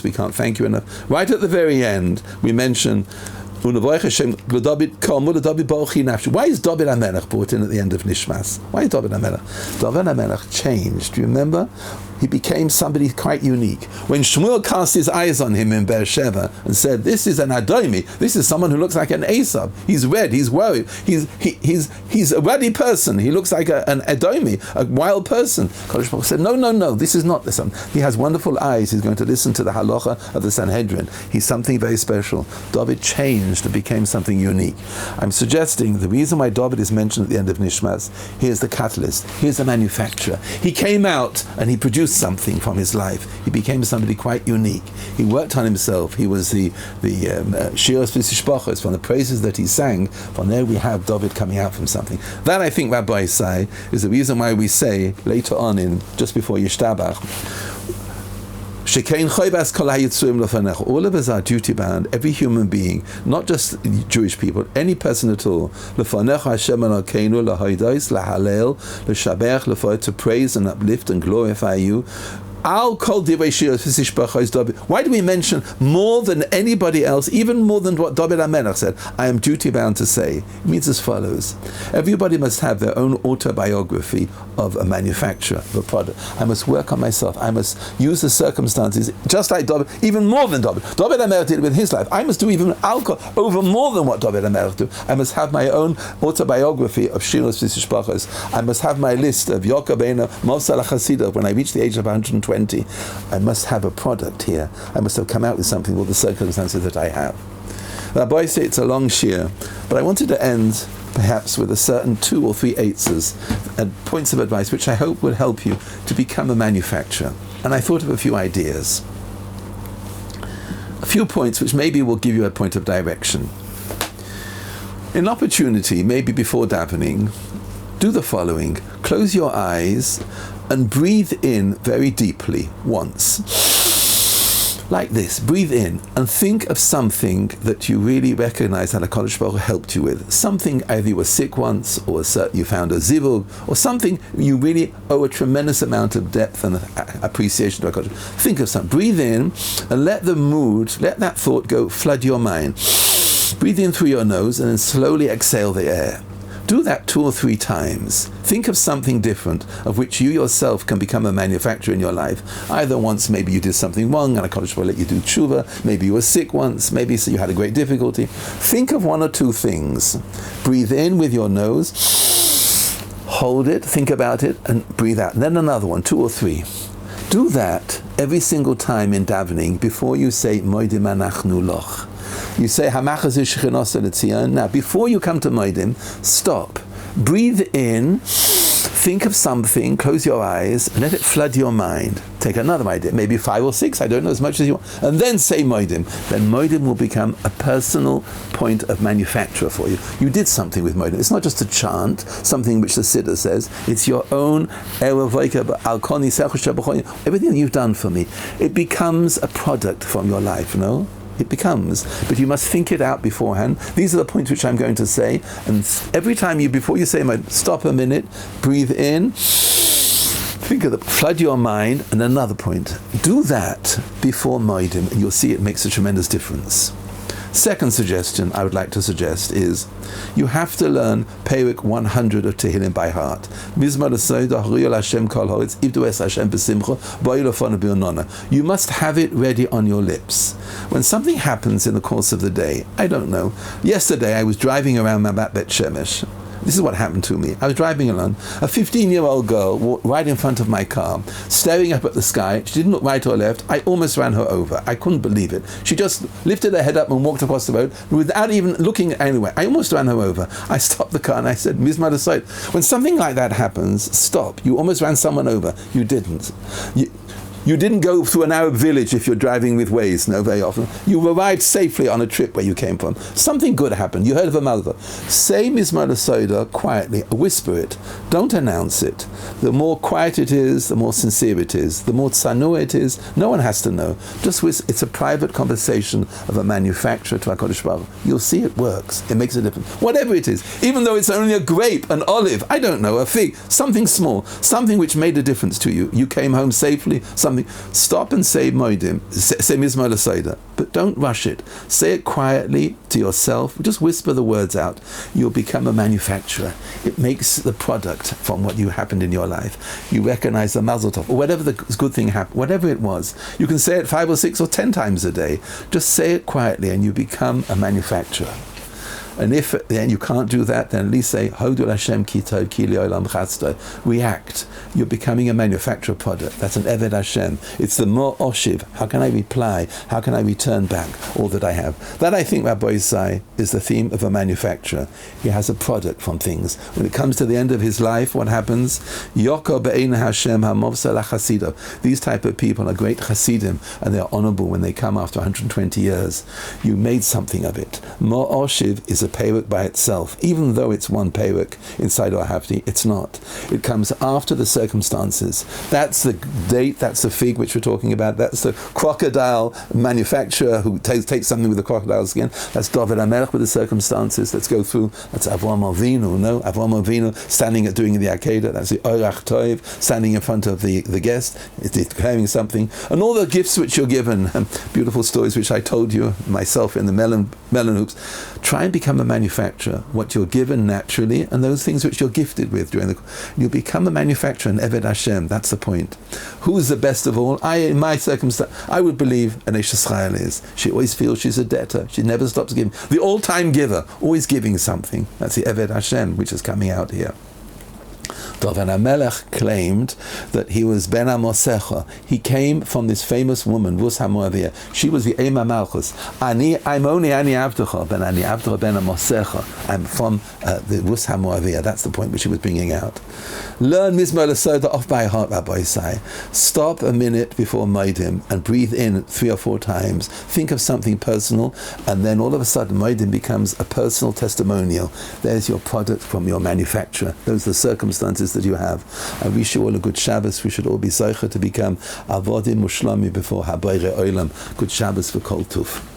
we can't thank you enough. Right at the very end, we mention why is David HaMelech brought in at the end of Nishmas? Why is David HaMelech? David HaMelech changed. Do you remember? He became somebody quite unique. When Shmuel cast his eyes on him in Beersheba and said, this is an Adomi, this is someone who looks like an Esau. He's red, he's worried, he's a ruddy person, he looks like an Adomi, a wild person. Kodesh Baruch said, no, this is not this one. He has wonderful eyes, he's going to listen to the halacha of the Sanhedrin. He's something very special. David changed and became something unique. I'm suggesting the reason why David is mentioned at the end of Nishmas, here's the catalyst, here's the manufacturer. He came out and he produced something from his life. He became somebody quite unique. He worked on himself. He was the Shiras V'Sishpachos, from the praises that he sang. From there we have David coming out from something. That, I think, Rabbi Yisai, is the reason why we say later on, in just before Yishtabach, all of us are duty bound, every human being, not just Jewish people, any person at all, to praise and uplift and glorify you. Why do we mention more than anybody else, even more than what David HaMelech said? I am duty bound to say. It means as follows. Everybody must have their own autobiography of a manufacturer, of a product. I must work on myself. I must use the circumstances, just like David, even more than David. David HaMelech did it with his life. I must do even alcohol over more than what David HaMelech did. I must have my own autobiography of Shiras V'Sishpachos. I must have my list of Yochai Beina Mosal HaChasidah when I reach the age of 120. I must have a product here. I must have come out with something with the circumstances that I have. Rabbi say it's a long shir, but I wanted to end perhaps with a certain 2 or 3 answers and points of advice which I hope will help you to become a manufacturer. And I thought of a few ideas. A few points which maybe will give you a point of direction. In opportunity, maybe before davening, do the following. Close your eyes and breathe in very deeply once. Like this, breathe in and think of something that you really recognize that HaKadosh Baruch Hu helped you with. Something, either you were sick once, or you found a zivug, or something you really owe a tremendous amount of depth and appreciation to HaKadosh. Think of something. Breathe in and let that thought go, flood your mind. Breathe in through your nose and then slowly exhale the air. Do that 2 or 3 times. Think of something different of which you yourself can become a manufacturer in your life. Either once maybe you did something wrong and HaKadosh will let you do tshuva. Maybe you were sick once. Maybe you had a great difficulty. Think of 1 or 2 things. Breathe in with your nose. Hold it. Think about it and breathe out. And then another one, 2 or 3. Do that every single time in davening before you say Moedim Anachnu Loch. You say Hamachas Shechinasa L'Tzion. Now, before you come to Moedim, stop. Breathe in. Think of something. Close your eyes and let it flood your mind. Take another idea, maybe 5 or 6. I don't know, as much as you want, and then say Moedim. Then Moedim will become a personal point of manufacture for you. You did something with Moedim. It's not just a chant, something which the Siddur says. It's your own everything you've done for me. It becomes a product from your life, It becomes, but you must think it out beforehand. These are the points which I'm going to say, and every time before you say Moedim, stop a minute, breathe in, think of flood your mind, and another point. Do that before Moedim, and you'll see it makes a tremendous difference. Second suggestion I would like to suggest is you have to learn Perek 100 of Tehillim by heart. You must have it ready on your lips. When something happens in the course of the day, I don't know. Yesterday I was driving around Mabat Bet Shemesh. This is what happened to me. I was driving along. A 15-year-old girl walked right in front of my car, staring up at the sky. She didn't look right or left. I almost ran her over. I couldn't believe it. She just lifted her head up and walked across the road without even looking anywhere. I almost ran her over. I stopped the car and I said, Mizmar Asayt, when something like that happens, stop. You almost ran someone over. You didn't. You didn't go through an Arab village if you're driving with Waze, very often. You arrived safely on a trip where you came from. Something good happened. You heard of a malva. Say Mizmar Soda quietly, whisper it. Don't announce it. The more quiet it is, the more sincere it is. The more tzanu it is, no one has to know. Just whisper. It's a private conversation of a manufacturer to HaKadosh Baruch Hu. You'll see it works. It makes a difference. Whatever it is, even though it's only a grape, an olive, I don't know, a fig, something small, something which made a difference to you. You came home safely, stop and say Moedim, say Mizmar L'Seidah, but don't rush it. Say it quietly to yourself. Just whisper the words out. You'll become a manufacturer. It makes the product from what you happened in your life. You recognize the mazel tov, or whatever the good thing happened, whatever it was. You can say it 5 or 6 or 10 times a day. Just say it quietly and you become a manufacturer. And if then you can't do that, then at least say, Hodul Hashem ki tov ki li olam chasdo. React. You're becoming a manufactured product. That's an Eved Hashem. It's the more oshiv. How can I reply? How can I return back all that I have? That, I think, Rabbi Isai, is the theme of a manufacturer. He has a product from things. When it comes to the end of his life, what happens? Yoko be'ein Hashem ha'movsa la'chasido. These type of people are great chasidim, and they're honorable when they come after 120 years. You made something of it. More oshiv is a perek by itself. Even though it's one perek inside our hafti, it's not. It comes after the circumstances. That's the date, that's the fig which we're talking about, that's the crocodile manufacturer who takes something with the crocodile skin. That's David HaMelech with the circumstances. Let's go through. That's Avraham Avinu, Avraham Avinu standing at doing the Akedah. That's the Orach Tov, standing in front of the guest, declaring something. And all the gifts which you're given, beautiful stories which I told you myself in the melon hoops. Try and become a manufacturer. What you're given naturally, and those things which you're gifted with you'll become a manufacturer, an Eved Hashem. That's the point. Who's the best of all? In my circumstance, I would believe an Eish Yisrael is. She always feels she's a debtor. She never stops giving. The all-time giver, always giving something. That's the Eved Hashem, which is coming out here. David HaMelech claimed that he was Ben HaMosecha. He came from this famous woman, Vus HaMoaviyah. She was the Ema Malchus. I'm only Ani Avdecha, Ben Ani Avdecha Ben HaMosecha. I'm from the Vus HaMoaviyah. That's the point which he was bringing out. Learn Mizmor L'Soda off by heart, Rabbi Isai. Stop a minute before Moedim and breathe in 3 or 4 times. Think of something personal, and then all of a sudden Moedim becomes a personal testimonial. There's your product from your manufacturer. Those are the circumstances choices that you have. I wish you all a good Shabbos. We should all be zeicher to become avodim mushlami before Habayre Olam. Good Shabbos for Kol Tuf.